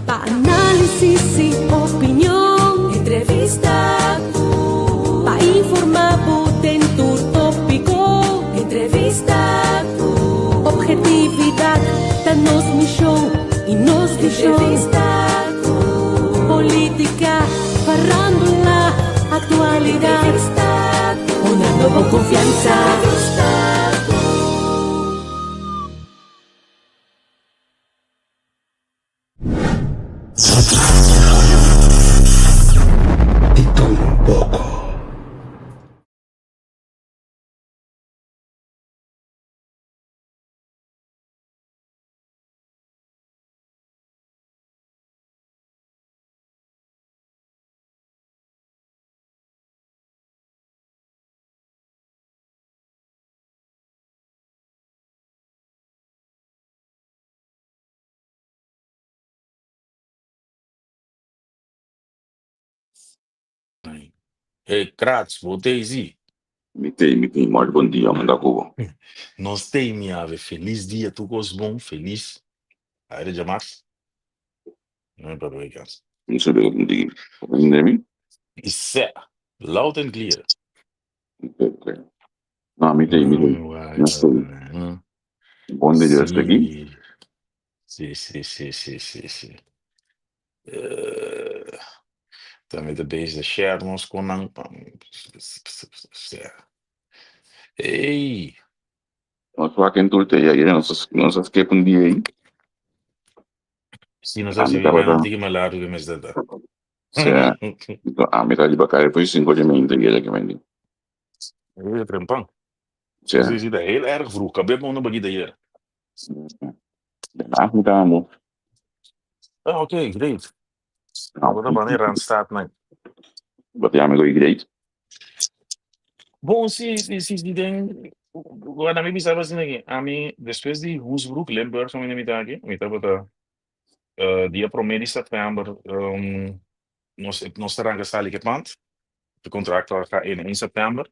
Análisis y opinión, entrevista, pa informar en tu tópico, entrevista, objetividad, danos mi show y nos entrevista, política, farándula, actualidad, una nueva confianza. Y todo un poco. Kratz, voltei zi. Mitei, muito bom dia, manda Cuba. Nós tem ave feliz dia, tu gos bom, feliz. Aí de mais. Não é para ver cas. Não sei o que digo. Entende? Isso é loud and clear. Não, mitei. Não sei. Bom dia, está aqui? Sim. Também de base share nos conang. Ei. Nós só aqui em Turteia, aí não se esqueça um dia aí. Sim, não sei se vai não ter que malhar o que me está. A metade de bacalhau foi 5 de manhã, que vem. Eu ia trempar. Sim. Ze ziet er heel erg vroeg. Kabel gewoon een bagida hier. Daarna moet aan. Ah, oké, great. Nou, dan wanneer aan staat, nee. Wat jij me great? Bom, se ding. Agora me pensava assim aqui. A mim, depois de Hoesbroek, Limburg, como me tá aqui, me tava dia 1 de setembro, nós teremos que sair que pant. O contrato gaat in september.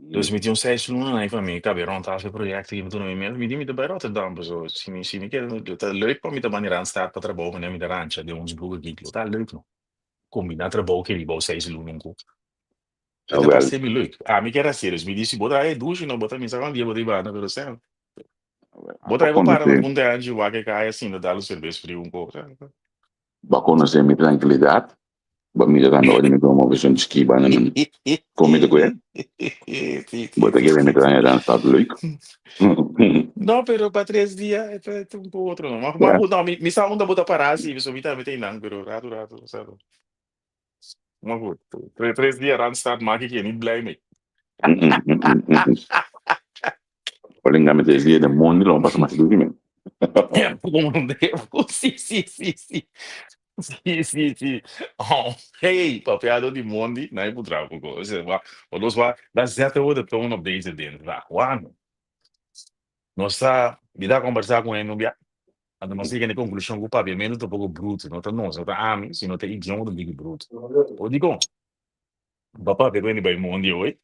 Dus met die 6 miljoen van mij, ik heb weer rond als projecten die we doen met bij Rotterdam. Zo, zie me, het leuk om met de manier aan staat dat er boven en met de randje, die ons broer giet. Dat leuk nog. Combinat er boven die bouw 6 miljoen. Dat was semi leuk. Ah, me quero serious. Me disse, bota aí duche, não bota me sabe dia bota bana, pero certo. Bota aí para no ponto anjo, vai que cai assim, dá o serviço frio pouco. Bacana ser me tranquilidade. Bamida kan nooit meer komen op zo'n skibaan en kom je er weer. Wat ik even met dan staat leuk. Não, pero para 3 dias é um pouco outro não. Mas não, me sa onda bota parar assim, isso me tá não, pero rato, sabe. Maar goed, 3 dias Randstad maak ik je niet blij mee. Alleen gaan met deze dias de monde lo pas mas doen men. É, como não devo. Sim. Sim. Oh, hey, papiado de monde, nee, moet trouwen ook. Wat was waar? Dat zetten we de toon op deze dinsdag. Waarom? Nossa, me dá conversar com ele, não bia? Quando nós chegamos na conclusão que o papi é menos um pouco bruto, não tá nós, não tá ami, se não tem idioma do big bruto. Eu digo, papai pegou ele bem monde hoje.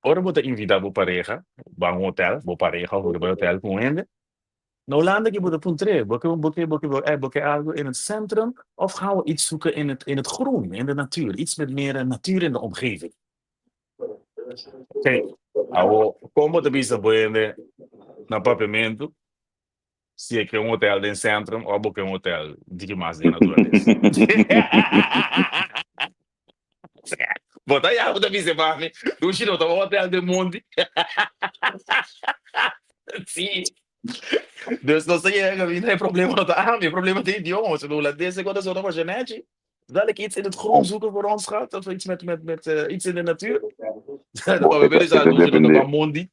Ora, vou te invitar para pareja, para hotel, vou pareja, vou para hotel com ele. Na Hollanda que we punten, boeken algo in het centrum of gaan we iets zoeken in het groen, in de natuur, iets met meer natuur in de omgeving. Kijk, como te bisa boende na papamento, se é que hotel in centrum of boeken hotel die mais de natureza. Bota aí a outra bisa para mim, do chino tá hotel de monde. Sim. Dus dan zeg je, niet geen probleem met de arm, je probleem met de idioma. Ze doen deze quando zo nog genetisch. Zal ik iets in het groen zoeken voor ons gaat, of iets met iets in de natuur? Dan willen ze doen dat mondi.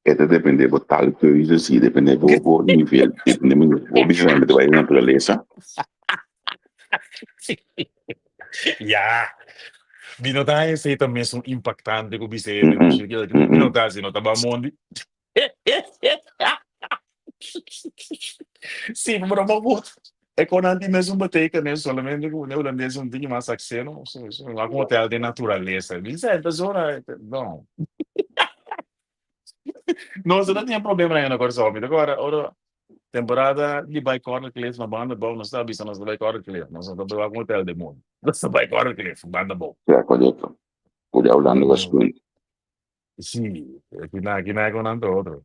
Het depende van tal keuzes, zie depende van nível, depende van bijzonder met de natureza. Ja. Binotaje sei também são impactantes como você, binotaje não tá bom mondi. Sim, mas não é quando a gente mesmo bateca, né? Solamente o holandês não tem mais acesso, lá com hotel de natureza. Isso é zona, não. Não, você não tinha problema aí na coisa, agora, temporada de vai corner cliff na banda bom, nós está bisa nós vai corner cliff, nós não vai com hotel de mundo. Nós vai corner cliff, banda bom. Cioè, corretto. Poi Orlando va sprint. Sì, que na con tanto outro.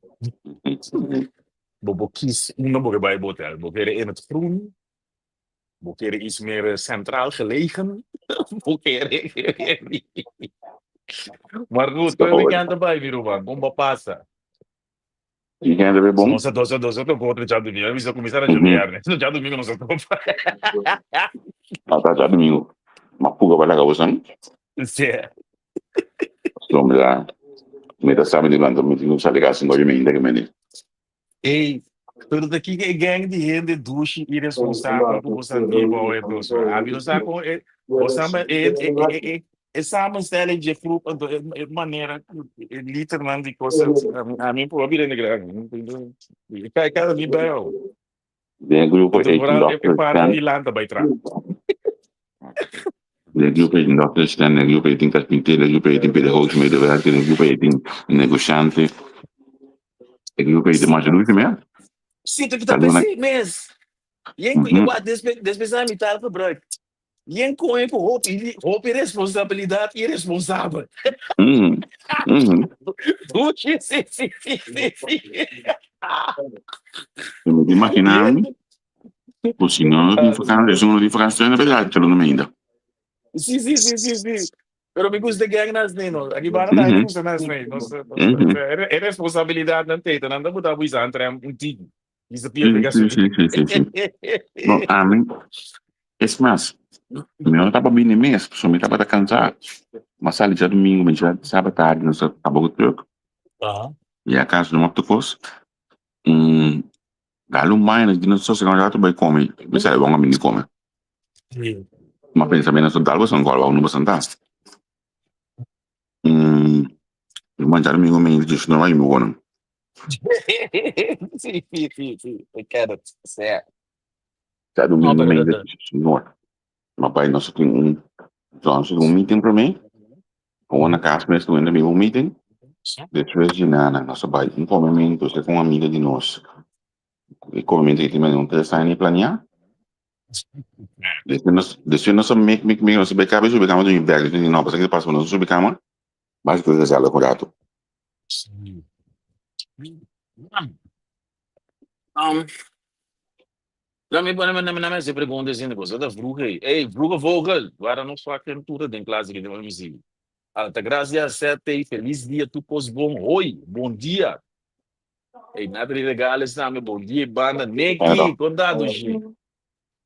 Bobo kies uma boke bij hotel, boke in het groen, boke iets meer centraal gelegen, boke. Maar goed, Sta we fuori. weekend erbij weer man, bomba passa. Chi che deve Se buon? non sa dose contra già domingo, mi sa cominciare a Mhm. giocare. Se già domingo non so come fare. Ata già domingo. Ma puga per la causa. Sì. Insomma, da metà sabato quando mi non sa le case in ogni mente che mi dice. Ei, pero daqui que gang de gente douche irresponsável por você igual é doce. A vida sabe com você é samenstelling de groep de maneira literalmente de coisas a mim por vida negra. Cada dia bem. De gruppo Então 18 agora é doctors parte de stand. lá também tra. De gruppo 18 doctors stand, de gruppo 18 carpinteiro, de gruppo 18 pedagogi medewerker, de gruppo 18 negocianti. De gruppo 18 majoruti mesmo. Sinto que tá Calma, né? pensando mesmo. E Mhm. despesar me tá para break. E em coen com roupa responsabilidade irresponsável. Mhm. Mhm. Douche, sim. Mi immaginavo, così non di vacanze, sono di vacanze per l'altro non mi da. Sim. Pero me gusta gang nas neno. Aqui para daí me Mhm. gusta nas neno. Nossa, Mhm. é responsabilidade não tem, não dá para usar entre tigo. Isso Sì, pierde gasolina. sì. No, a me, es más, mi non estava bene mesmo, só me estava cansado. Mas ali já domingo, mas já sábado tarde, nós estava o truque. Ah. E a casa do motocross, dá-lhe mais, de nós só se já vai comer. Me sai bom a mim comer. Sim. Mas pensa bem, nós dá-lhe você não cola, não você não tá. Mas já domingo, me diz, não vai me voar. Sim. Eu quero ser. Já Não, domingo, me pero diz, senhor. Mas pai, nós temos meeting para mim. Ou na casa mesmo, ainda me um meeting. Depois de nada, nossa pai, um comimento, você com uma amiga de nós. E comimento que também não tem sair nem planear. Depois nós make, nós subicamos do inverno, não, porque passa nós subicamos, mas que você já correto. Sim. Laat me naar mensen perguntas in de bossen. Dat vroeg hij. Hey, vroege vogel. Waarom nog vaak in toeren den classe de muziek? Alta gracias, sete. Feliz dia, tu pos bom. Oi, bom dia. Hey, nada de regales na me bom dia, banda. Neki, condado, G.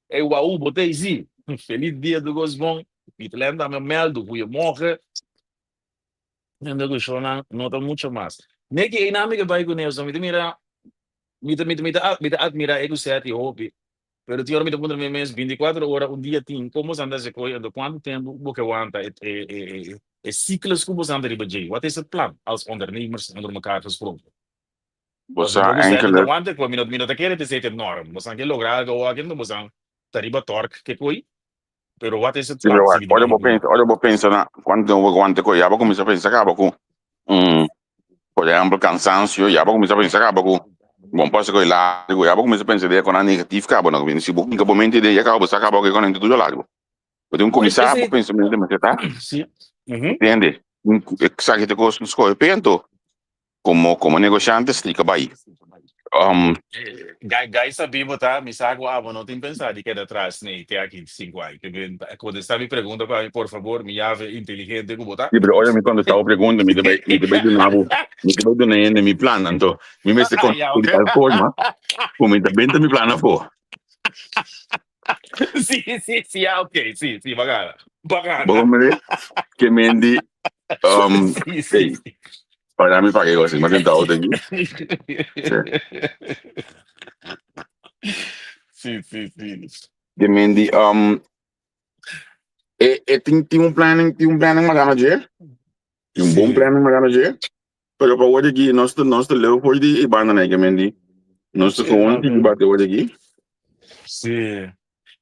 Hey, uau, botei zi. Feliz dia do gosbom. Itlanda me meldo, goeiemorgen. En dat is gewoon nota mucho más. Neki, een amiga bij Guneus, mira, mira, eu sei que hobby. Pero ti me pergunta mesmo 24 horas, um dia tem como você anda se coisa, quanto tempo você aguanta ciclos como você anda de Wat is het plan als ondernemers onder elkaar gesproken? Você Você eigenlijk, não aguanta, com minuto quer dizer é enorme. Você quer lograr algo aqui, não você tariba torque que coi. Pero what is het plan? olha eu vou pensar na quando eu aguanto com, já vou começar a pensar acaba com, por exemplo, cansancio, já vou começar a pensar acaba com, bom, posso ir lá, já vou começar a pensar com a negativa acaba, não, se vou, em que momento de acaba, você acaba com a tudo largo. Eu tenho começar a pensar mesmo, mas tá? Sim. Entende? Sabe que te gosto dos coisas, penso, como negociante, explica bem. Guys sabi mo ta, misago abo no tin pensar di queda atrás ni que aqui 5 anos. Que bem, quando está me pergunta para mim, por favor, me llave inteligente como tá. Sim, pero olha-me quando estava perguntando, me deve de novo, me deve de nem me plano, então, me mete com o forma, como também me plana for. Sì, ok, sì, bacana. Bom, que mendi, Sì. para mim paguei assim, mas então aqui. Sì. Que mendi, tem um planning manager, tem um bom planning manager, pero para hoje aqui nós leu foi de ibana né que mendi, nós gewoon que bate hoje aqui. Sì.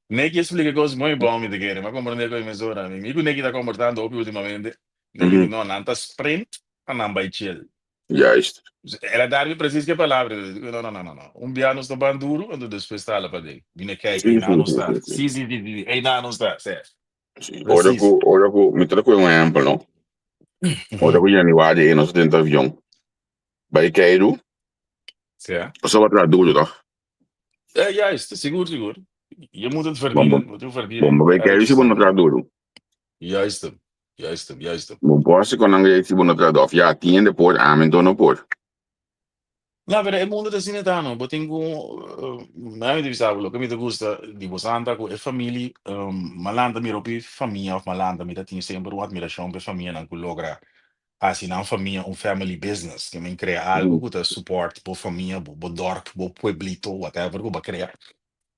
Neki explica cose muy buone di chiedere, ma come non è come mezz'ora, mi dico Neki sta comportando ultimamente, Neki no, nanta sprint, a namba chill. Juist. Ela dá-me precies que palavra. Não, não, não, não, não. Dia não está bem duro, e depois está lá para dele. Vim kijken, Sim, ainda sim, não sim, está. sim, sim. Sim, sim, sim, sim. Ainda não está, certo. Sim. Precies. Ora que me troco um exemplo, não? Ora que eu ia de nós dentro do avião. Vai cair, Certo. só vai atrás duro, tá? Juist, seguro, seguro. Je moet het Bomba, verdienen, moet je verdienen. bomba vai Erg cair se is vou dat, atrás man. duro. Juist, juist, juist. Não posso quando ninguém se vou atrás do já tinha depois, então não pode. No, pero el mundo es cinetano, pero tengo, me divisavo, lo que me gusta, di Bosanta, con famiglia, malanda mi ropi famiglia, of malanda mi tinha sempre uma admiração per famiglia, não que logra, assim, não famiglia, family business, que me cria algo que te support, por famiglia, por dorp, por pueblito, whatever, que cria.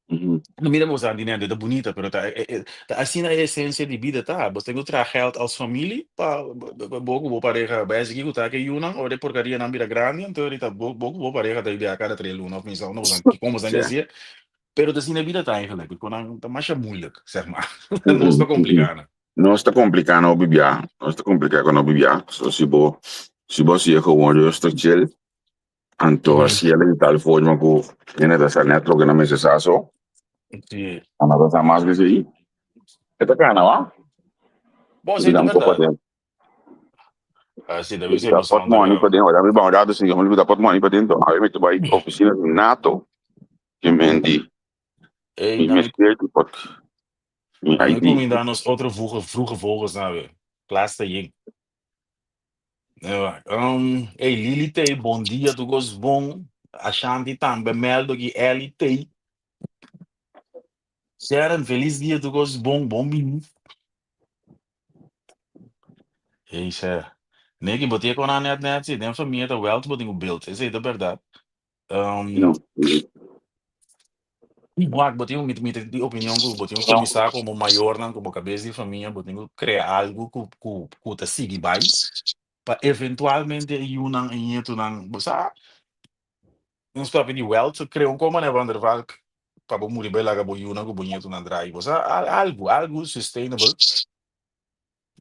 No mira Bosanta, die net, dat bonita, pero assim a essência de vida, tá, você tem que trazer geld als família, para bogo pareja, basic, que tá que yuna, ou de porcaria na vida grande, então ele tá bogo pareja da ideia cada 3 luna, of mensal, não vamos que como Sim. assim, pero assim na vida tá eigenlijk, quando tá mais moeilijk, zeg maar, não está complicado. Não está complicado não bibia, não está complicado não bibia. So se você gewoon rustig chill, então se ele de tal forma que ele está net ook in een mensen zo, Sí. dan dat is maar gezien. Het kan nou, Bom, we sim, é dan kopen verdade. den. Assim, deve ser Dat pot bastante, money para den, olha, we bouwen dat dus niet, we dat pot money para den. Dan heb je bij oficina de NATO, je bent die, ei, je na me, meskeert die pot, je na me ID. comida nos outro vroege vogels, sabe, classe aí. Ei, Lili Tei, bom dia, tu gos bom. Ashanti também, meldo que ele tem. Sharon, feliz dia, tu gos bom, bom menino. Ei, Sharon. Nee, que botei com a net, sim, tem família, tá well, tu botei o build, essa é a verdade. No. Botei de opinião, que botei começar como maior, não, como cabeça de família, botei criar algo que te siga bem, para eventualmente, eu não, em tu não, você não está pedindo wealth, criou como né, Vander Valk, para bom muito bem lá, que bom you não, que bonito não drive, você algo sustainable,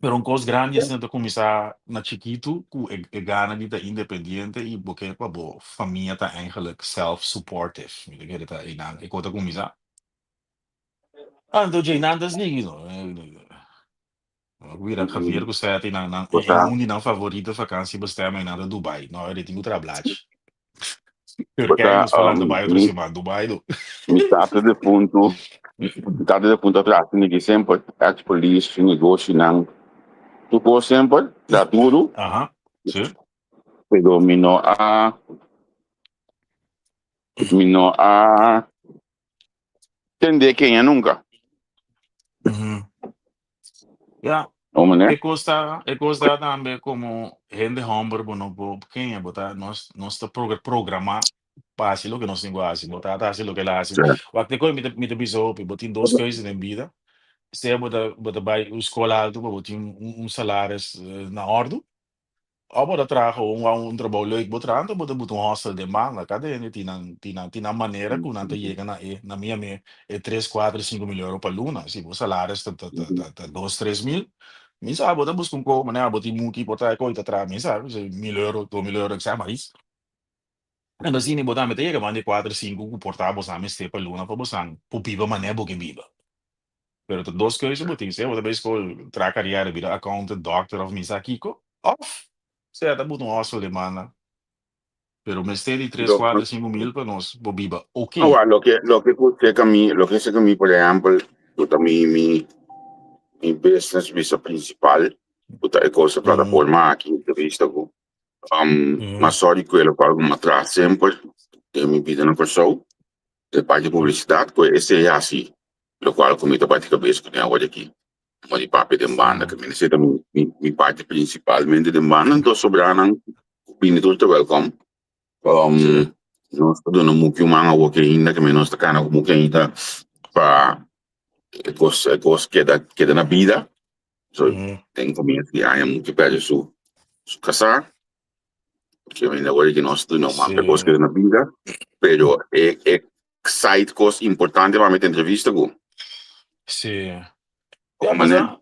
pero coisa grande assim, de começar na chiquito, que gana de tá independente e porque para boa família tá eigenlijk self-supportive, me que tá aí não, e quando começar, então já nada assim, não. Vira Javier que você tem em Bota, um de não favorita vakantie bestemming naar de Dubai. Nou, dit moet er blad. Turkije bota, nos falando Dubai, outro semana. Dubai do. me trata de punto atrás, que sempre, ex-police, negócio, não. Tu go sempre, dá tudo, Aham, sim. pero mino a entender quem é nunca. Ja, Não, né? eu gosto também como gente homem, bueno, quem é botar nós tá programar para assim o que nós temos assim, botar assim o que lá assim. O que coisa me bisou, botar duas coisas na vida. Se é botar vai o escola alto, botar salário na ordem. Agora trago trabalho leuk botrando, but hostel de manga, cadê né? Tina maneira que não chega na minha 3, 4, 5 mil euros para luna, se o salário está 2, 3 mil, me sabe, bota busca como, né? Bota muito botar coisa atrás, me sabe, 1.000 euros, 2.000 euros, que é mais. E assim, botar me chega, mande 4, 5, que portar, você me para luna, para você, para viva mané, porque viva. Pero duas coisas, botinho, você bota bem escolha, tra carreira, vira accountant, doctor, of misa, Kiko, off. Certo, bota hostel de mana. Pero me esté de 3, 4, 5 mil para nós, bobiba. Ok. Agora, lo que sé que a mí, por ejemplo, puta, mi business visa principal, puta, é coisa plataforma aqui, entrevista com, mas só de que ele fala com atrás sempre, tem me vida na pessoa, de parte de publicidade, que esse é assim, lo qual comigo a parte de cabeça que tem agora aqui. Mas de papo de banda, que me necessita mi parte principalmente de banda, então sobrando, bem tudo welcome. Nós estamos muito humano, o que ainda que nós está cana como que ainda para cos queda na vida. So tem comigo que há muito pede su casar, que ainda agora que nós estamos não mais cos queda na vida, pero site cos importante para meter entrevista com. Sim. Ja, Como, mas né?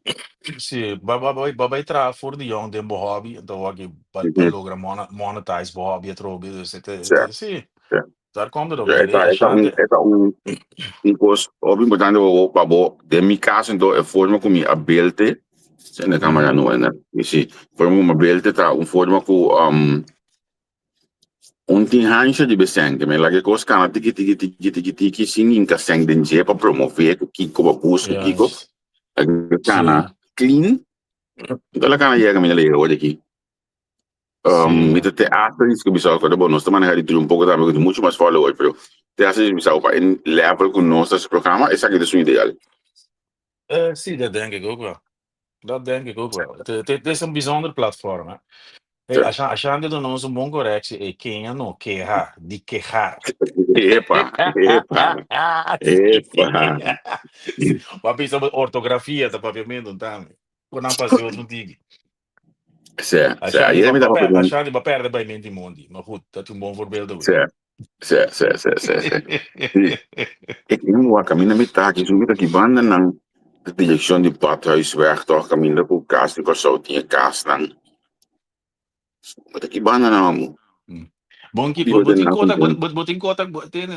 sim, babai tra voor de jong den hobby, então aqui para logra monetize hobby trobe, Certo, sim, certo. daar komt het op neer. Esta coisa, óbvio, importante o babo, de mi caso, então, é forma como a belte, se na câmera não é, né? E se forma uma belte, tá, forma com, tinhancha de besangue, mas lá que coisa, cara, tiki, sim, inca sangue de para promover, que kiko, para busca, kiko, Juist, a sim, cana clean, então, a cana chega, minha liga, olha aqui. sim. Então, te hace isso que me salva, bom, nós estamos manejando um pouco também, muito mais follow, pero te hace isso me salva, em level com nosso programa, essa aqui é o ideal. Zie, dat denk ik ook wel. Dat denk ik ook wel. Het is een bijzonder platform, hè. Hey, Certo. als je aan dit dan onze bon correctie, quem é no quejar, de quejar. Epa, epa, epa. Wat is dat ortografia, dat papiamento também. Quando não passei outro tigre. Aí ele me dá uma pergunta. Achando que perde bij mente mondi. Maar goed, dat is een bon voorbeeld ook. Certo. Ik noem wat caminho me tá aqui, zoiets que banda na direção de Badhuisweg, toch caminho por casa, que só tinha casa nan. Wat que banda não. Bonki, botin kotak, botin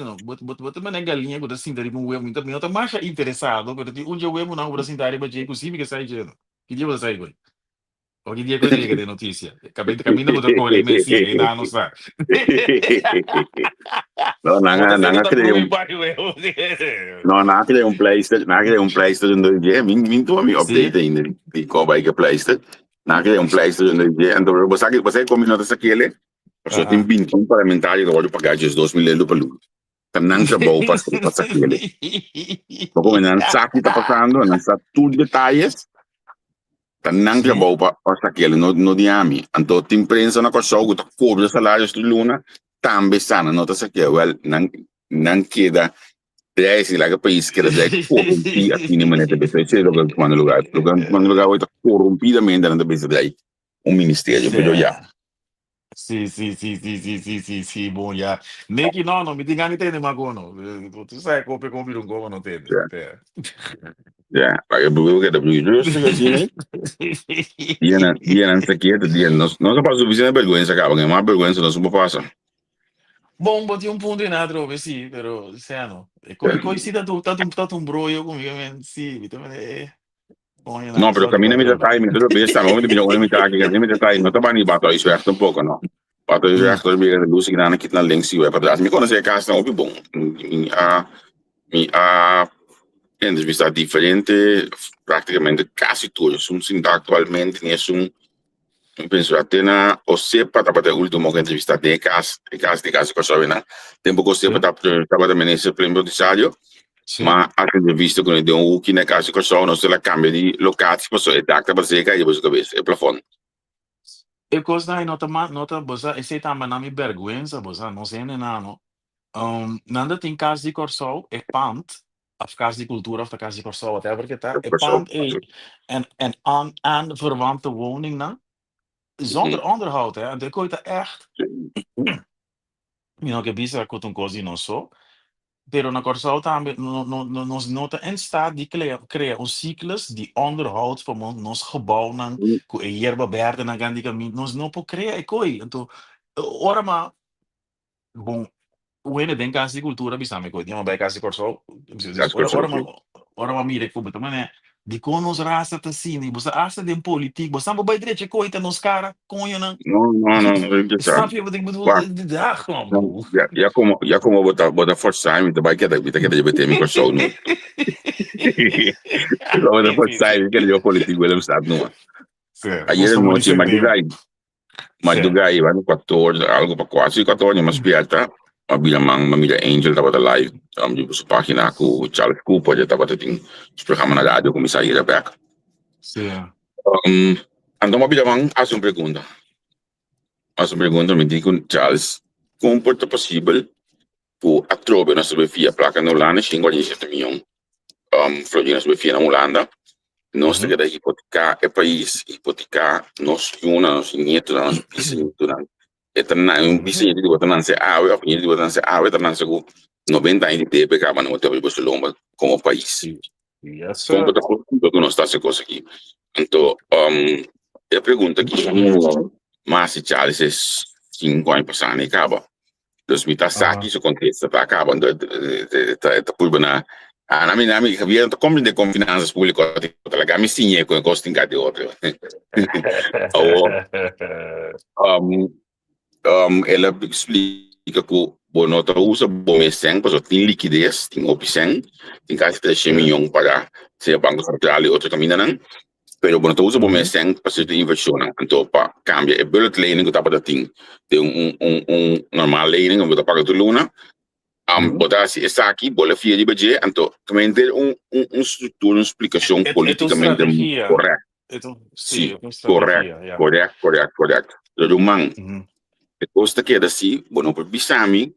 mana galinha, botin assim, dari um web, então, eu tô mais interessado, porque um dia o web não, botin dari ba jeito, sim, que sai de que dia você sai, boy? O que dia que chega de notícia? Caminho botin corre, mas sim, ele não sabe. Não, criei pleister, no dia, minto me update ainda, de como é que pleister. Não criei pleister no dia, então você combina dessa aquele, só tem 21 parlamentares que vão pagar just 2 mil euros por ano. Não se bom para aquele. Então, como não sabe o que está passando, não sabe tudo detalhes, não se bom para aquele, no diami. Então, tem imprensa na coisa, que cobre os salários de luna, também sana, não está aqui, não queda. É esse lá que o país quer dizer corrompido aqui nem maneira de pensar quando lugar vai estar corrompidamente dentro da base daí ministério pero já Sì, bom, ja. Neki no, mi dica ni te ne magono. Tu sai come un governo non te. já vai o que da justo assim né dia não sei que dia não só passa o vizinho vergonha acaba que mais vergonha não se passa Bom, boti un punto in altro, sì, però siano. E come si dato un broio come sì, não pero caminha me detalhe me tudo bem está não me não me tá aqui me detalhe não tá bem bato isso é um pouco não bato isso é todo bem luz que não aqui na links e para trás me conhece a casa não bom entrevista diferente, praticamente casi todos. Actualmente eu penso até na o sepa estava até o último que entrevista de casa que sabe não. Tempo que o sepa estava também nesse prêmio de sádio, mas a entrevista com ele o que na casa que só não se la cambia de locatie, passou é dacta para ser que você cabeça, é plafond. E cosa nota bosa e sei também na mi vergüenza bosa, não sei nem nada. Nanda tem casa de Corsol é pant. Of casa de cultuur of de casa de Corsol, whatever het daar. Een pand en aan verwante woning dan. Zonder onderhoud, hè. En dan kon je dat echt. Que bisa com um coisa não só. Pero na Corsol também nos nota em staat de criar ciclus de onderhoud van ons gebouw dan. Com erva verde na grande caminho. Nos não pode criar e coi. Então, ora maar. Bom. When den casa de cultura bisa me coitinha bij casa de Corsol. Ora ma mire como também de conos raça tá assim, e você acha de político, você não vai direito coita nos cara, conha não. Não, Sabe wat ik bedoel? De dag gewoon. Ja como botar força time, da bike da bita que da BT me Corsol não. Botar força time que ele político ele sabe não. Ayer não tinha mas do gai vai no 14, algo para quase 14, mas piata. Bila Mamila Angel estava live, di sua página com o Charles Cooper, já estava tendo os programas na rádio, como isso aí, Rebeca. Sim. Então, Mabila Mang, faz uma pergunta. Me diz com Charles, como pode ser possível por a tropa na sua placa na Holanda, 57 milhões, florina na sua na Holanda, nós temos que hipotecar o país, hipotecar nosso nieto, nosso bisneto, um bicho de botar na água, a de botar na água, tá na 90 anos de tempo, acaba no hotel de Barcelona como país. Yes, Como sir. está falando que não está essa coisa aqui. Então, a pergunta aqui, mas se Charles é 5 anos passando e acaba. Dus met dat zaakje zo concreet dat acaba de pulbana na mi havia como de com finanças públicas talaga mi sinye com costing de outro ou ela explica que bom nota usa bom meseng para tem liquidez tem opção tem quase 3 milhões para ser banco central e outro caminho não pero bom nota usa bom meseng para ser inversão então para cambia é bullet lening que tá para tem normal lening que tá para tu luna botar essa aqui bola fia de budget então também ter estrutura uma explicação politicamente correta Sì, sim è strategia, yeah. correto do man custa que assim bom para bisami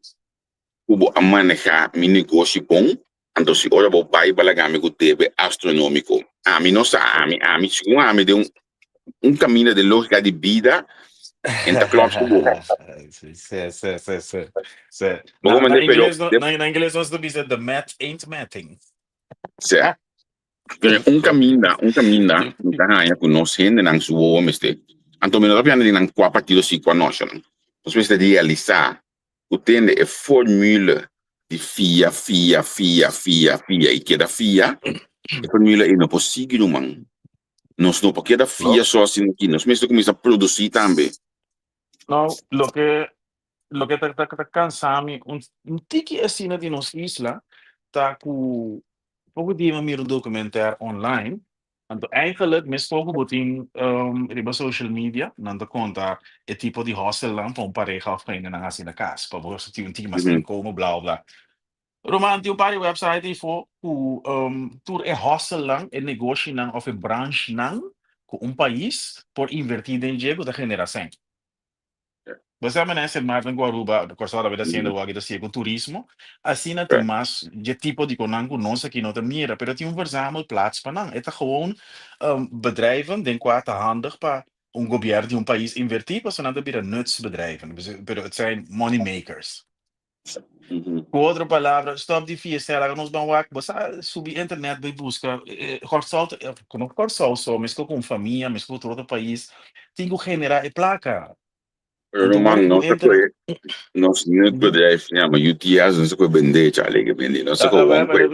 o a manejar mi negócio bom então se olha o pai balagami que teve astronômico a mim não sabe a mim segundo a mim de caminho de lógica de vida entre clubes do mundo Sì. bom mas pero Na inglês nós dizer the math ain't matting. certo caminho ganha com nós gente não suou mas então melhor piano de não quatro partidos se com nós não nós precisa de realizar o tende é fórmula de FIA e que da FIA a fórmula é não possível man nós não porque da FIA só assim aqui nós mesmo começa a produzir também No, lo que tá cansando, um tiki assim na de nos isla, tá com pouco dia eu miro documentário online. Então, eigenlijk, mesmo que botem riba social media, não dá conta é tipo de hostel lá, para pareja of vrienden na assim na casa, para você ter tiki mas tem como blá blá. Roman, tem paar website e for o tour é hostel lang, é negócio lang of é branche lang, com país por invertir em dinheiro da geração. Você amanhece em Martin Guaruba, da Costa da Hacienda, o da com turismo, assim não tem mais de tipo de conango nossa aqui não tem mira, pero tem verzamelplaats para não. É gewoon bedrijven, denk quatro handig para governo de país invertir, para não ter nutsbedrijven, pero het zijn money makers. Com outra palavra, stop die vier stellingen, nós vamos lá, você subir internet, vai buscar, corsolto, não corsolto só, mas com família, mas com outro país, tem que generar e placa. Roman, nós não bedrijf, ja, maar UTI's não se pode vender, Charlie, que vende, não se pode vender.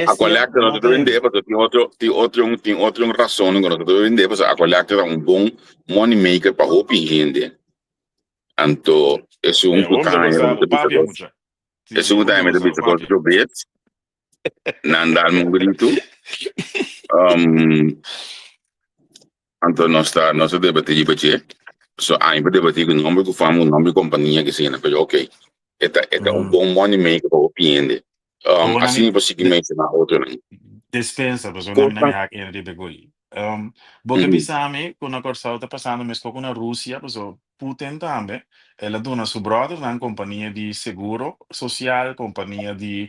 A collecta não se pode vender, porque tem outro razão, não se pode vender, porque a collecta é bom money maker para o gente. Então, isso é caminho, isso é time de bisa contribute, não dá um grito. Então, nós debatimos budget. So, ainda debatimos o nome do famo, o nome da companhia que se chama, mas ok. É bom money maker para o cliente. Assim, você que mencionar outro, né? Dispensa, mas eu não me hack in de begoi. Porque bisame, quando a corsa está passando, mas com a Rússia, mas o Putin também, ela dona seu brother na companhia de seguro social, companhia de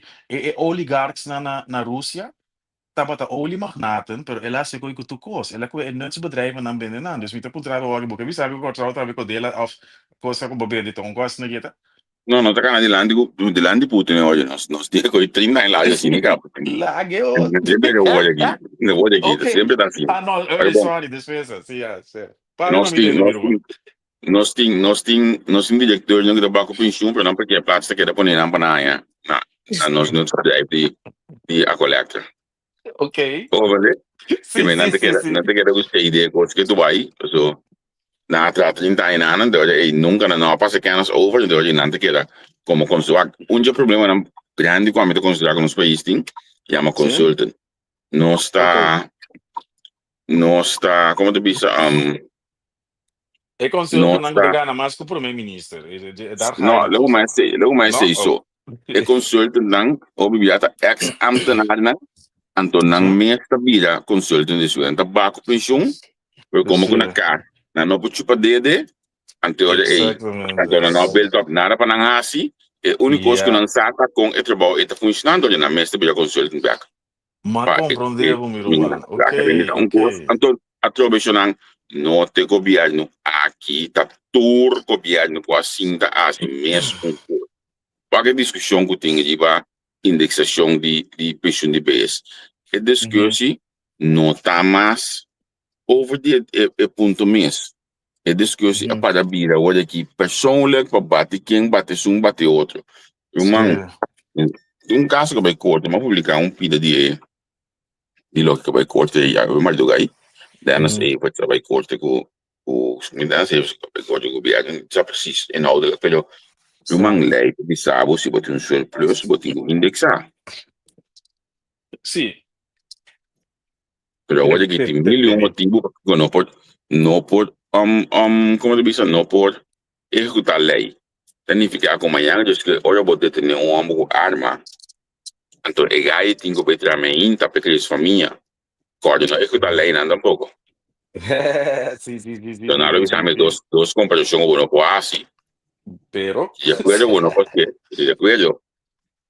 oligarcas na Rússia. Tabata oliemagnaten, pero ela se coi tu kos. Ela ko nutsbedrijven aan binnen. Dus met de putrado wag boeken. Wie sabe kort zou tabi ko dela of cosa ko bobede to kos na kita. No, taka na de landi Putin hoje nós dia ko 30 lá assim, né, cara. Lage o. Sempre que eu vou aqui, sempre tá assim. Ah, no, sorry, despesa. Sim, sim. Nós tem diretor não que dá com pensão, para não porque a plata que dá poner na panaya. Nós não sabemos de a collector. Ok. Over sim, não te quero buscar ideia coisa que tu vai, so na atrás 30 anos então nunca não passa que anos over então não te quero como consultor problema não grande quando consultor com os países tem chama consultant não está como te diz é consultant não ganha mais que o primeiro-ministro não logo mais isso é consultant não obrigatório ex-ambtenaar não então não meesta vida consultant de sua então baco pensão como com a cara não pode chupar dede então não build up nada para não assim é único coisa que não sabe com o trabalho está funcionando na meesta vida consultant back mas compreendeu meu irmão ok então a trabalhar não tem governo aqui tá todo governo com assim tá assim mesmo para a discussão que tem de indexação de pensioen de base. A discussie não está mais over de ponto mês. A discussie é para vir agora aqui persoonlijk, para bater quem bate um, bate outro. Irmão, um caso que vai corte, mas publicar pida de lo que vai corte já, eu mais do gai. Dan sei, vai corte com o dan sei, vai corte com o biado, já precisa inhoudelijk, pero irmão, lei, de sábado, se botar surplus, botar indexar. Sim. Pero agora que tem milhão motivo que não pode, como tu disse, não pode executar lei. Significa que amanhã, diz que olha, vou ter homem com arma. Então, é aí tem que pedir a mim, tá porque eles família, coordenar executar lei não tampouco. Sim. Então, nada que chame dos comparações com o novo assim. Pero. De acordo com o novo de acordo.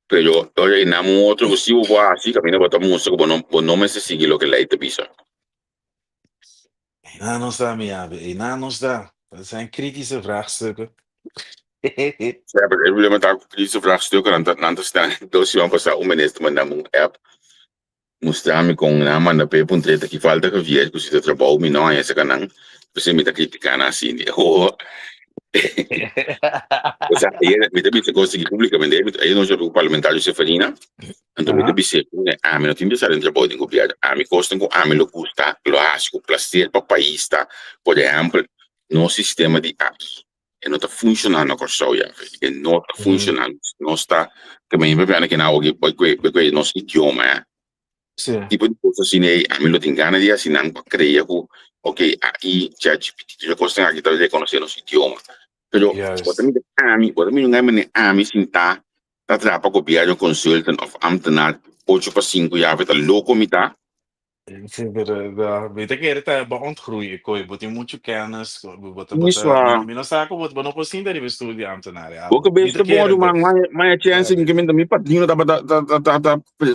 Pero, olha, não um outro possível assim, que a mim botar música, não me se seguir o que lei te pisa. Não está, Miabe. Não está. Dat zijn kritische vraagstukken. Ja, maar ik wil met daar kritische vraagstukken aan te stellen. Dus je passar ministro mandar app. Mostrar-me com a manda P.3 que falta que vier que se trabalho me não é essa canang. Você me tá criticando assim, oh. O sea, me também se conseguir publicamente, aí não jogo parlamentar se farina. Então me também se, me não tem de sair trabalho de copiar. Me custa com me lo custa, lo acho, placer para país tá. Por exemplo, no sistema de apps. E não está funcionando com o já, e não está funcionando, não está, que me impede que não que nosso idioma, tipo de coisa assim, me lo tem ganas de assinar para criar que, ok, aí já já custa aqui talvez reconhecer nosso idioma, pero bota mim não é me sentar, tá para copiar um consultant of ambtenaar 8 para 5 jaar, weet je, louco me tá. Weet ik eerder bij ontgroeien, je moet muito kennis, não sabe como você não pode sim derivar estudo de ambtenaar. Ook een beste bom, maar chance que me também padrinho da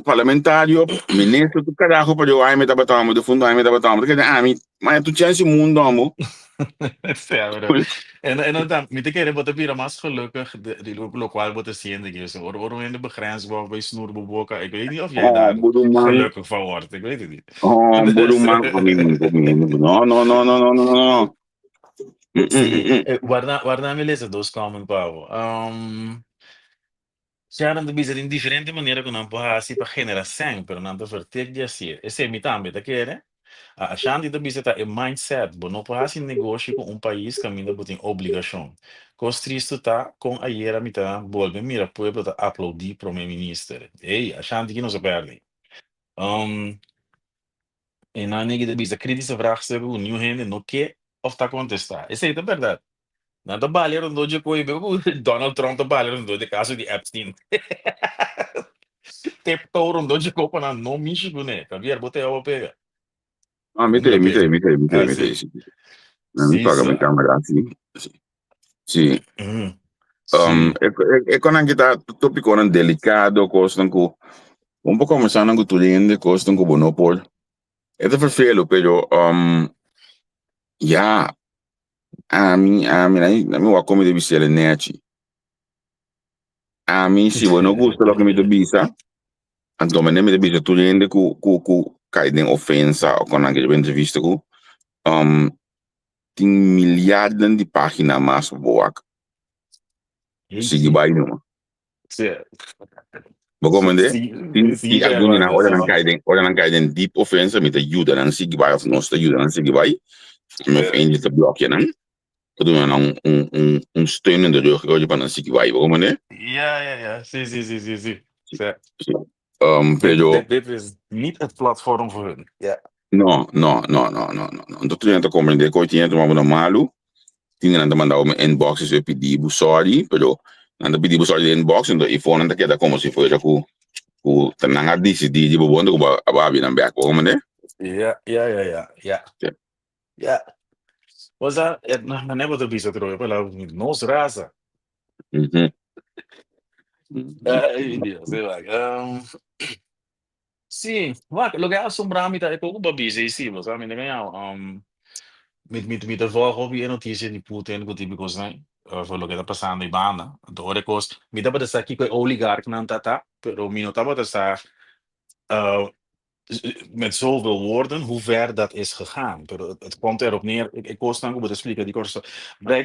parlamentário, ministro do carajo para eu me tava tomando do fundo, me tava tomando, que mas tu chance mundo amo. En dan moet ik eerder wat weer mas gelukkig die lokaal wat te zien dat je zo oor in de begrensing bij snoerboboka. Ik weet niet of jij daar gelukkig van wordt. Ik weet het niet. No. Guarda me lezen dos komen Pablo. Já não deve ser em diferente maneira que não pode assim para geração, pero não te verter de assim. Esse é me também, tá querendo? A chance de visitar é mindset, bom, não pode assim negócio com país que ainda tem obrigação. Costristo tá com a era mita, volve mira pueblo tá aplaudir primeiro-ministro. Ei, a chance que não se perde. E na nega de kritische vraagstukken, hoe nieuw hen no que of tá contestar. Esse é a verdade. Nada baleiro do de coi, Donald Trump tá baleiro do de caso de Epstein. Tempo todo do de copa na no Michigan, né? Caviar botei a pega. Me tem. Não paga minha câmera assim. Sim. É quando a gente tá tópico delicado, coisa que pouco começando com tudo ainda, coisa que monopólio. É de vervelho, pero ja, a mim o como deve ser a net. A mim se eu não gosto do que me devisa, então me devisa tudo ainda com cai em ofensa ou quando a gente entrevista com tem milhares de páginas mais boas. Sigue vai não. Bogomende, tem alguém na hora não cai em deep ofensa, me ajuda não sigue vai of nós ajuda não sigue vai. Me ofende te bloqueia não. Tudo um steun de rug hoje para não sigue vai, bogomende? Ja. Sim. Pero dit is niet het platform voor hun. Ja. No. Dat tu tenta compreender que eu tinha tomado na malu, tinha nada mandar uma inbox e eu pedi sorry, pero nada pedi sorry de inbox, então o phone nada queda como se fosse com tananga disse de bobondo com a babi na back, como né? Ja. Was dat na nebo to bisa troje, pela nos raza. Sì, guarda, lo che assombrami è proprio busy, sì, lo sai, met de volgende weer notitie die Putin goed hebben gezien, voor lo que está pasando in banda. Door de kost, met dat de saki ko oligark nan tata, pero Minotaur está met zoveel woorden hoe ver dat is gegaan. Pero het komt erop neer, ik was dan goed explicar die kosten.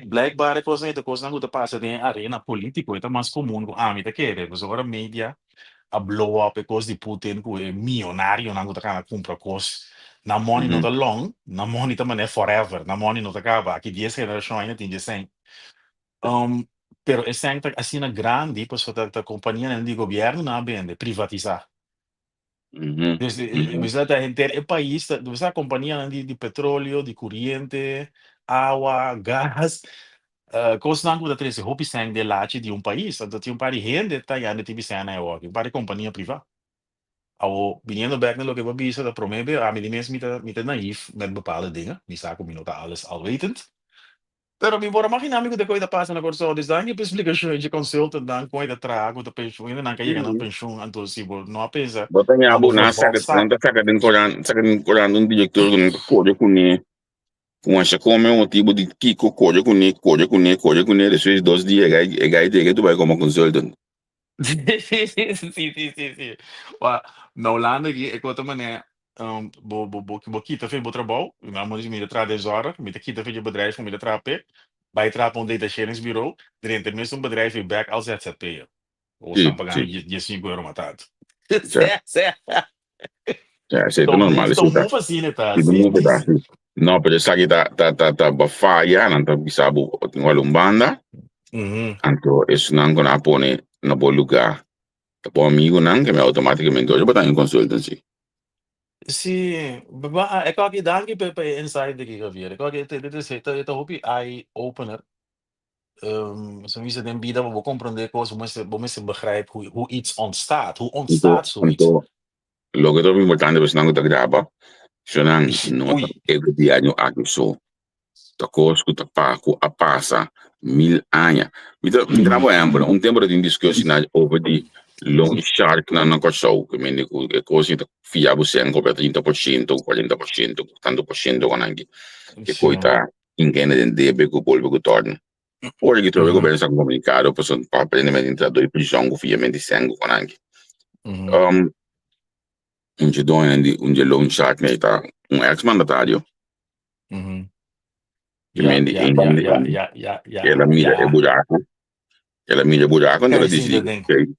Blijkbaar, ik was niet, ik was dan goed te passen in arena politico, het is maar comum com a te querer. Dus agora media, a blow up, ik was die Putin, ku milionario, dan goed te gaan comprar kos. Na money not Mhm. a long, na money te mané forever, na money not acaba. Aqui 10 gerações ainda tem 10. Pero é sempre assim na grande, pues a companhia de governo na vende, privatizar. Mhm. Dus Mhm. we zaten in het país, we zaten companhia de petróleo, de corriente, água, gas. Constant dat er is een hoop zijn de laatje die país, dat je een paar gente tá ya de TV zijn na een paar companhia privada. Ao viniendo back naar lo que we bezig dat promebe, a mí de mensen met naïef met bepaalde dingen. Die zaken mi nota alles alwetend. Pero mi bora imaginar de coisa passa na corso, dus dan je explicação de consultant dan coisa trago de pensioen en dan kan je gaan Mhm. pensioen en toen si bo no pensa Bota niya amo bu na vervalsa. sagat din koran un director kun koje kuni kuma sa come motivo di kiko koje kuni después 2 días gai de tu vai como consultant. Sim. Na Holanda aqui, é quanto mané, bo kita fe bo trabalho, na mão de mim tra 10 horas, me kita fe je bedrijf om me trape, bij trap om detacheringsbureau, er is tenminste een bedrijf in back als ZZP'er. O Sí, staan pagando sí. je 5 euro matado. Ya, ya, sí, esto Então, normal, então, eso está. muito fascina, tá? Y Sim, no que está sim. así. No, pero esa que ta ba falla, nanta bisabu tengo alumbanda, Uhum. anto es nan gonna pone na bom lugar. Ta po amigo nan que me automaticamente hoje botar em consultancy. Sim, é qualquer dank pe inside de que vier. Qualquer dit is het hoop je eye opener. Zo wie ze den bieden, we comprender we moeten begrijpen hoe iets ontstaat. Hoe ontstaat zoiets? Anto lo que todo importante pues nan ta graba, sonan no ta Oei. every dia no aqui so. Ta cosco ta paco a passa 1000 anos. Mi travo embra, un tempo di discussione over di long shark na corso, che mi così ta fiabo sen come 30%, 40%, 80% con anche che Sim. coita in gene den debe go bolve go torno. Ora che trovo Uhum. bene sa comunicato, posso prendere in tra due prisione fiamente sengo con anche. Uhum. Un gedone di un long shark neta un ex mandatario Uhum. che Ja, mi ja, ja, ja, ja, ja, che ja, la mira è ja. buraco, che la mira è buraco, Kan allora je zien dici dat ding? che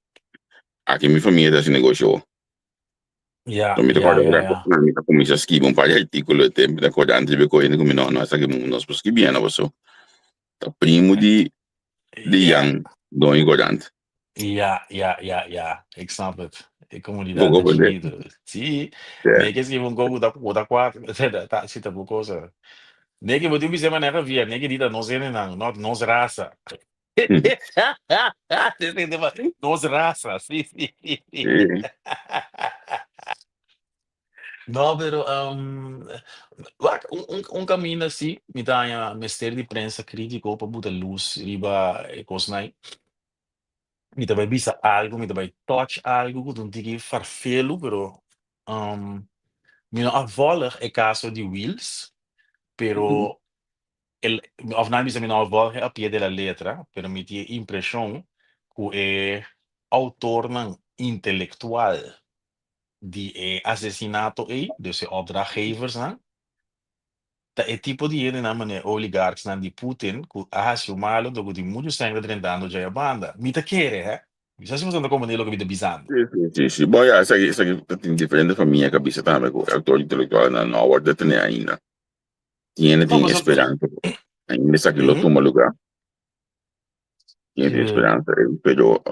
anche mia famiglia si negoziò. Ja, Non mi ja, ricordo ja, che ja. mi comincia a scrivere un paio di articoli e tempi da corrente per cui come no, sa che non si può scrivere, no, so. Da primo di Ja, Jan, don corrente. ja. Ik snap het. Ik comunidade Poco dat per je te. niet. Zie, Cioè, nee, que se vão go da quatro, tá, se tá por coisa. Nee, que vou te dizer maneira via, nee, que dita não sei não, nós raça. mm, Nós raça, sim. sì, No, pero un cammino assim, mi dá mistério de prensa crítico para botar luz riba e cosnai. Mi também bisa algo, mi também touch algo, que não tem farfelo, pero mi não avvallig é caso de Wheels, mm, pero of não bisa mi não avvallig a pie de la letra, pero mi tinha impressão que é autor não intelectual die assassinato aí, dus de opdrachtgevers, né? É tipo de ele na maneira oligarcas na de Putin, que ahas o malo do que muito sangue drendando já a banda. Mita querer, eh? Já se você não como nele que vida bisando. sì. Poi sai che in differenti famiglie capisci tanto che autore intellettuale non guarda te ne ainda. Não, Tiene mas esperanza. Ainda sa che lo uhum. toma lugar. Tiene Yeah. esperanza, pero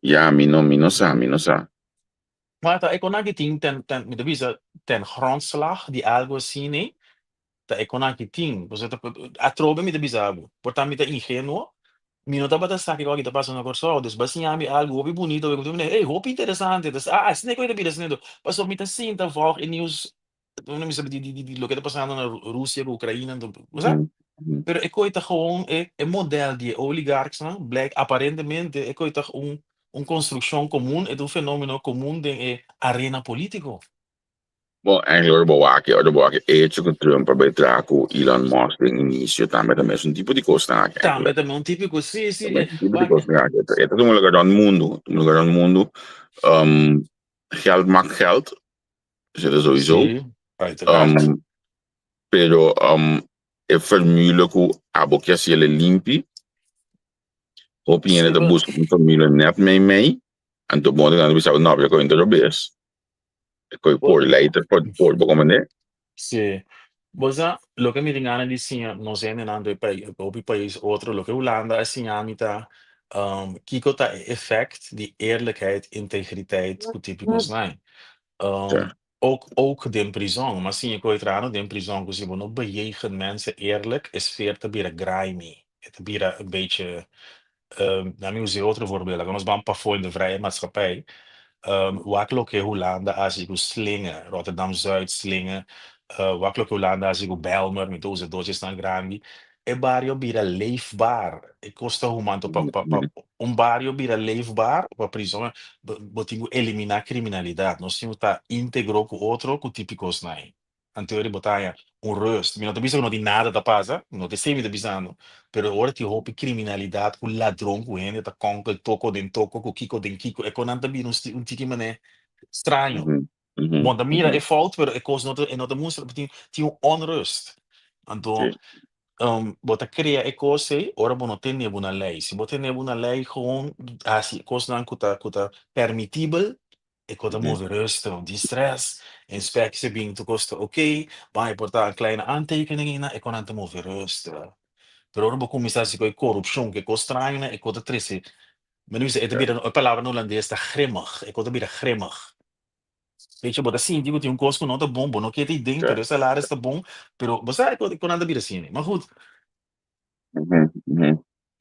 ja, mi non sa, mi non sa. Maar dat economic ting met de visa ten grondslag die algo sine, dat economic ting, você tá a trobe me de bisago. Portanto, me tá ingenuo. Mi não tá batendo saque igual que tá passando agora só, dus basi ami algo hopi bonito, eu tô hey, hopi interessante, dus se nem coisa bem assim, passou me tá sim, tá volg in nieuws, não me sabe lo que tá passando na Rússia, Ucrânia, sabe? Mm, mm. Pero é coisa gewoon é model de oligarcas, não? Black aparentemente é coisa construção comum, é um fenômeno comum de arena político. Bom, eigenlijk hoor ik hecho que Trump para trago Elon Musk no início também é um tipo de coisa Também eigenlijk. também um típico, sim, sim, Também é um tipo de wak, coisa eigenlijk. Het is een lugar do mundo, um lugar do mundo. Geld maakt geld, zit er sowieso. sim, uiteraard. Um, pero é formule que a boca se ele limpe, opinião Sim, de busca uma formule net mee, en toen moet ik dan bisa nou, ik kan er best. Ik kan por later por como né? sim. Bosa, lo que me ringana di sia, non sei nenando op país outro, lo que Holanda is amita, kiko ta effect, die eerlijkheid, integriteit, ku typico zijn. Ja. Ook de prison, maar zie je ooit raar, de prison, dus je moet ook bejegen mensen eerlijk, is veer te bieden grimy. Het bieden een beetje, nou, nu zie je andere voorbeelden, ons bampa voor in de vrije maatschappij. Wakelijk Hollanda, als je slingen, Rotterdam Zuid slingen, wakelijk Hollanda, als je Bijlmer, met onze doosjes staan grandi. E barrio bira leefbaar. E costa humano um barrio bira leefbaar, para prisão, botinho eliminar criminalidade. Nós temos tá íntegro com outro, com típicos nai. Anterior botaia rust. Não tem não tem nada da pasa, não tem sempre de bisano. Pero ora ti hopi criminalidade, com ladrão, com gente, tá com o toco den toco, com kiko den kiko. E con anta bir um tiki mané estranho. Bom, da mira é fault, pero é coisa não te mostra, tinha onrust. Então, bota cria e cose, ora bono tenne una lei. Se bota ne una lei gewoon, asi, coisa não kuta permittível, e kuta move rustig, die stress, inspectie bing te kosten oké, maar je porta een kleine aantekening in, e kon aan te move rustig. Pero ora bo começar com corrupção, que coisa estranha, e kuta triste. Maar nu is het weer een palavra no holandês, tá grimmig, e kuta weer grimmig. Weet je, bota sim, digo, tinha um costo não tá bom, não quer ter ding, pero o salário está bom, pero você sabe que quando anda vir assim, mas goed.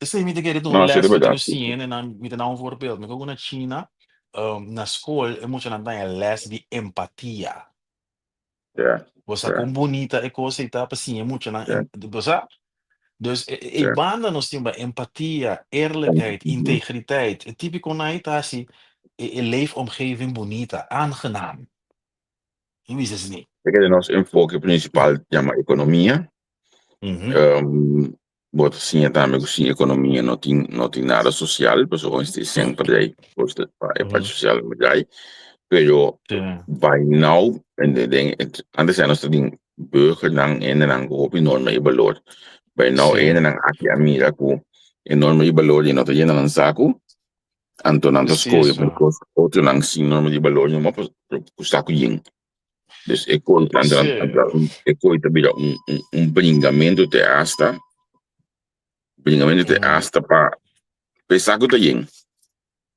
Você me querer doen No, sí, de les wat verdad. ik zien en dan met een voorbeeld. Ik ook naar China, na school, en moet je dan een les die empatia. Ja, Você ja, com bonita e coisa e tal, assim, moet je ja, dan, você? Dus ja. banda nos tem empatia, eerlijkheid, integriteit. Het typico naitatie, leefomgeving bonita, aangenaam. Je wist het niet. Porque nosso enfoque principal chama economia. Mhm, Bota sim, também sim, economia não tem nada social, pessoas têm sempre aí, posto para parte mhm. social, mas aí, pero Ja, by now, en de ding, antes zijn als de ding, burger dan en dan op enorme valor. By now, sim, en dan aqui a mira com enorme valor e não te llena um saco, anto scooi, preciso. porque outro não sim enorme valor, não mas o saco yin. Dus ik kon Sim, ik kon weer een bringamento te mhm. hasta para pensar que eu tenho.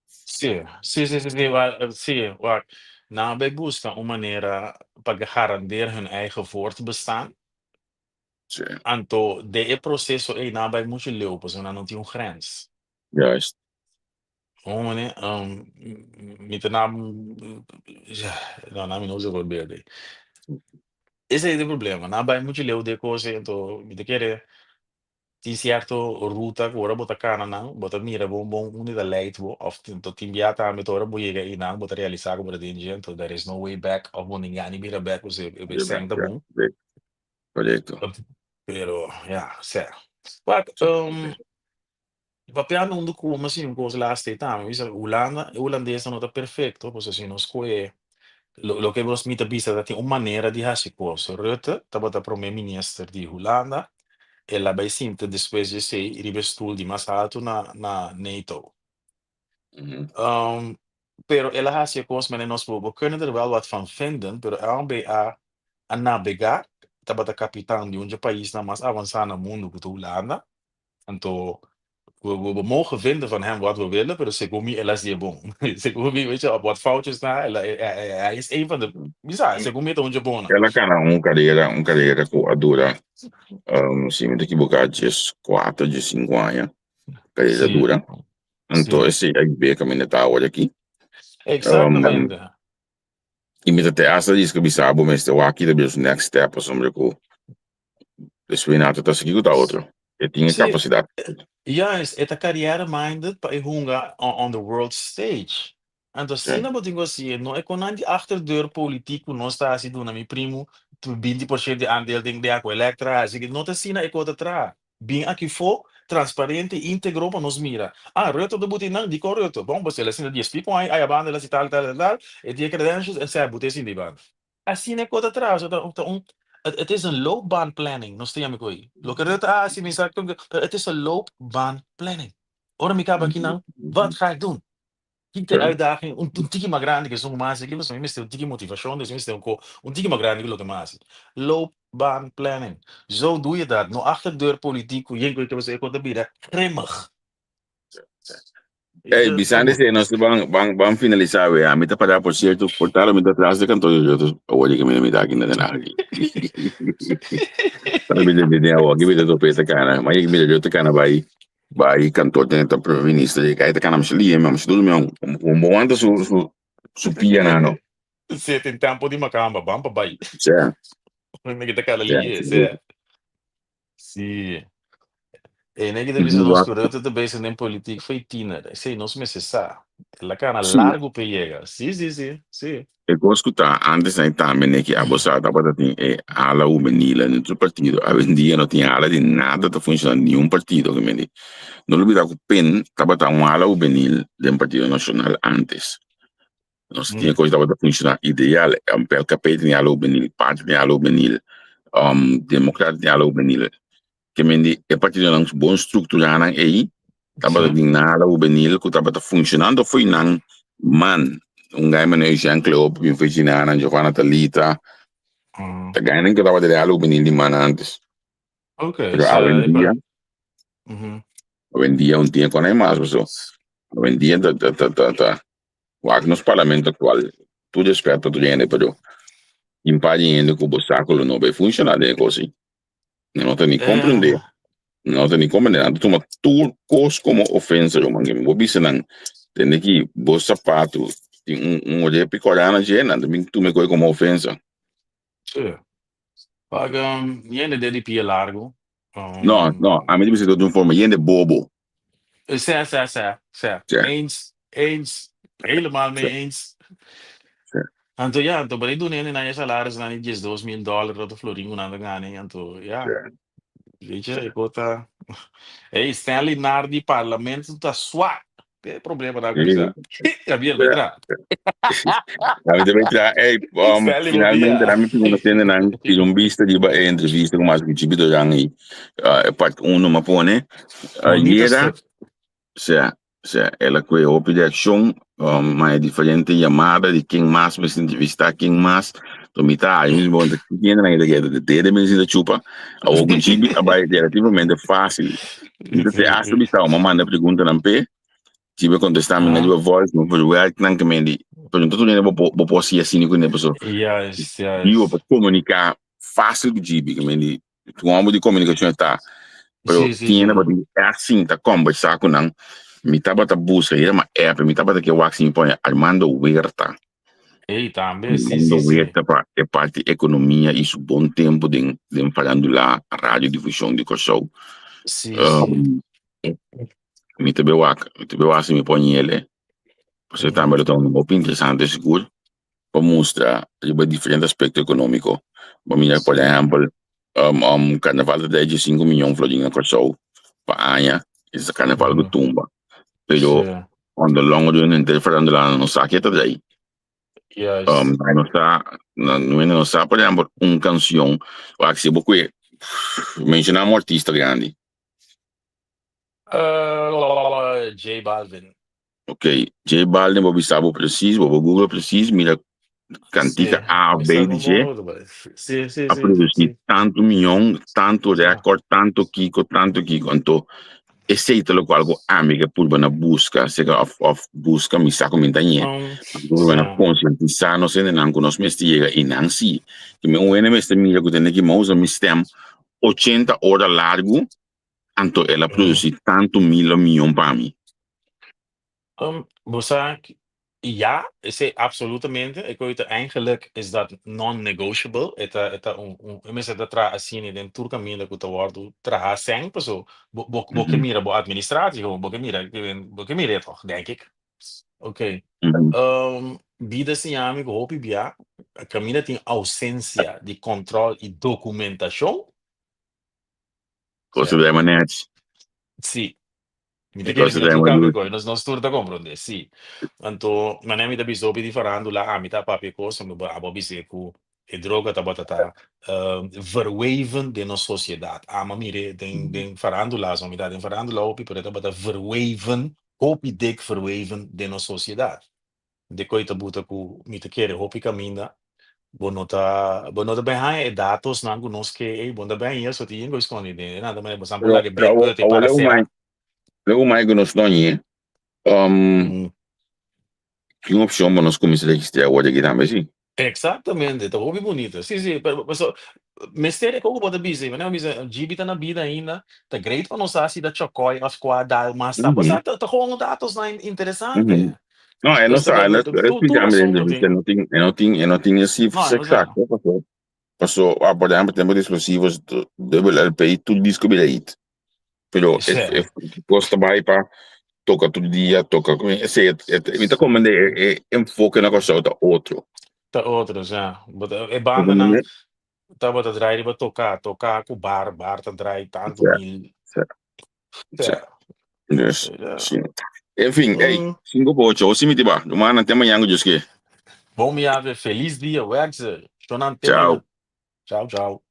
Sim, sim, sim, sim, sim, sim, waar nabij busca uma maneira para garantir hun eigen voortbestaan. Sim, Anto de processo é nabij moet je lopen, zo dan não grens. juist. Oh, né? Met de naam, ja, não, naam não usa vermelho. Esse é o problema. Nabij moet je lopen de coisa, então, me te querer. Ti certo ruta que ora bota cana não, bota mira bom uni da late bo of to timbiata met ora boiega inang bota realizar com bota então there is no way back of boningani mira back você eu Ja, sang da bom correcto. pero ja sé pak papiano un docu mas sim coisa lá está tá mas Holanda holandês não tá perfeito pois assim nós coe lo que vos mita bisa da tem uma maneira de hasi coisa Rutte tá bota primeiro-ministro de Holanda e la bij Sinte depois de sei ribestoel die mais alto na NATO. Pero ela hace cosas, maar nós we kunnen er wel wat van vinden, pero RBA a navegar, tabata kapitão de onde país na mais avançado no mundo que Holanda. Então, we mogen vinden van hem wat we willen, pero Segumi ela is die bom. Segumi, weet je, op wat foutjes na, hij is een van de, bizar, Segumi de onde bona. Ela cara uma carreira com a dura, se me equivocar, de 4 de 5 anos, carreira Sim, dura. Então, sim, esse aí vê que a minha tá olha aqui. exatamente. E me até essa diz que bisabo, mas eu aqui da bis next step, sobre que o Spinato tá seguindo da outro. Ele tinha Sim, capacidade. juist, het carrière-minded, pa ihunga on the world stage. Então, Sim. assim, não botinho assim, não é quando ande achterdeur político, não está assim, do na meu primo, 20% de aandeel tem de com Electra, assim, que não está assim, na ecoda tra. Bem aqui for, transparente, íntegro, para nos mira. Ah, Ruto do botin não, dico Ruto. Bom, você, assim, dia explica, aí a banda, assim, tal, e dia credentials, e sai, botin assim, de banda. Assim, na ecoda tra, het is een loopbaanplanning, nog steeds amigo. Lo que Ruto, assim, me sabe, het is een loopbaanplanning. Ora, me acaba aqui, não, wat ga ik doen? Kijk de Sim. uitdaging, een tiki maar grande que são mais aquilo, são imenso tiki motivação, dus imenso um tiki maar grande que mais. Loopbaanplanning. Zo doe je dat. No achterdeur politiek, je kunt zeggen ik word bieden. Grimmig. Hey, Bisande se nós vamos finalizar, a mim tá para por certo, portar a mim tá atrás de cantor de outros, olha que me dá aqui na aqui. Para mim de o que me dá pesa cara, mas que me dá outra cara vai cantor de primeiro ministro, que aí tá cara mas ali, mas tudo meu, bom anda su piano, Você tem tempo de macamba, vamos para baixo. certo? Nem que tá cara ali, é. Sim. E nem que deve ser Sim, nosso curioso também, se nem político, foi tiner. Sei, não se me cessar. La cana largo pega. Sim. eu vou escutar antes aí também, né, que a bolsa tava assim, ala o menino no outro partido, a vendia não tinha ala de nada, tá funcionando nenhum partido, que me não olvidar que o PEN estava tão ala o menino do Partido Nacional antes. Nós tinha coisa que estava funcionando ideal, o PLKP tinha ala o menino, parte tinha ala o menino, Democrata tinha ala o menino, que me é partido não bom estruturado aí, estava Sim. de nada o menino que estava funcionando, foi não, man, gajo meneer Jean Claude, me fez na Giovanna Talita, tá ganhando que estava de ala o menino de man antes. Ok, Pero vendia un día con más, so vendía nos parlamento actual, tudo esperto tu gente, pero impagando que o obstáculo não vai funcionar de così. Não tem nem compreender, não tem nem compreender, tu mas tu cos como ofensa, eu mangue, vou dizer não, tem que bo sapato, tem olhar picorana gena, também tu me coi como ofensa. Sì. Paga niente di più largo. No, a mim deve ser de uma forma, gente bobo. Sì. Cioè, Eens. Helemaal mee cioè, eens. cioè. Anto ja, anto bari doen in je salaris na niet just $2,000 dat de floringo na de gane. Anto ja, weet je, ik hoor dat. Hey, Stanley naar die parlement, dat is zwaar. Que problema da coisa. Havia letra. Finalmente la mia prima tenda nang filmbista di ba entrevista com mais que do yang parte 1 ma pone Bonito iera stuk. se ela que op de ação mas diferente chamada de quem mais me entrevistar quem mais to mita aí mesmo onde quem na ideia de ter me da chupa o gibi abai relativamente fácil então se hasta bisa uma manda pergunta na pé tibe contestar minha voz não foi o que não que me pergunta tu nem vou posso assim com a pessoa Yes. io per comunicare fácil que gibi que me tu amo de comunicação está pero tinha para é assim tá conversar com não me tava tá busca era uma app me tava que o assim põe Armando Huerta Ei, também, Armando Huerta para é parte economia isso bom tempo de falando lá a radiodifusão de Kosovo me teve assim me põe ele você também lo tão muito interessante seguro para mostrar diferentes aspectos econômicos por exemplo carnaval de 5 milhões florins na Kosovo para año esse carnaval do tumba pero quando longo de inteiro falando lá no saque tá daí não está por exemplo canção o que se você mencionar um artista grande J Balvin. ok, J Balvin vou saber preciso vou Google preciso mira cantica A, B, D, G a produzir tanto milhão, tanto recorde, tanto Kiko, então aceita lo qual amiga purba na busca, sega of busca mi sa comentanha, purba na conscientizar no se não conosco mas chega e não se, que me uene mas mira que tem que mousa mi stem 80 horas largo, então ela produzir tanto milhão para mim. Bosak, ja, is absolutamente. Ik weet eigenlijk is dat non-negotiable. Mensen dat tra zien in de Turkije dat wordt tra zijn, zo. Bokemira, bo administratie gewoon, bokemira toch, denk ik. Ok. Mhm. Vida se llama Hopi Bia, camina tem ausência de controle e documentação. Certo. Possivelmente. Sì. Mi te chiedi Because se they tu were cambia good. coi, non sto da comprendere, sì. Tanto, ma ne mi da bisogno di farandula, mi ta papi cosa, mi ba abobi seku, e droga ta batata, verweven de nos sociedad. Ma mire, den farandula, so mi da den farandula opi, per ta bata verweven, opi dik verweven de nos sociedad. De koi ta buta ku, mi te chiede, opi caminda, bonota bem hai dados nangu nos que, bonda bem isso, ti ingo escondi, nada mais, basambula que bem, Pero te para será. luego mais que nós não é. Mm. Que opção para nós começar a existir agora aqui também, sim. Exatamente, tá hobby bonito. Sì, sì, so, mestiere ko ko da busy, mas bisa gibita na vida ainda, tá great pa nossa si da chokoy as quadra, mas tá Uhum. basta tá com dados na interessante. Uhum. Não, é Mas nossa, é também nossa, tu respeitar a minha assunto entrevista, tem. não tinha Não, cifras não já. exatas, passou, por exemplo, temos explosivos do LPI, tudo disco bilhete. Pero, Certo. gosta vai para toca todo dia, toca, então como enfoque na coisa da outro. Tá outro já. É banda não, tá bota drive ba tocar com bar tá drive tanto Certo, mil. certo, certo. Certo. Yes, sim. Enfim, ei, Hum, 5 por 8, o cimiti ba, lumana tema yangu juske. bom me ave, feliz dia, Wax. Tô na tema Ciao. ainda. Tchau, tchau.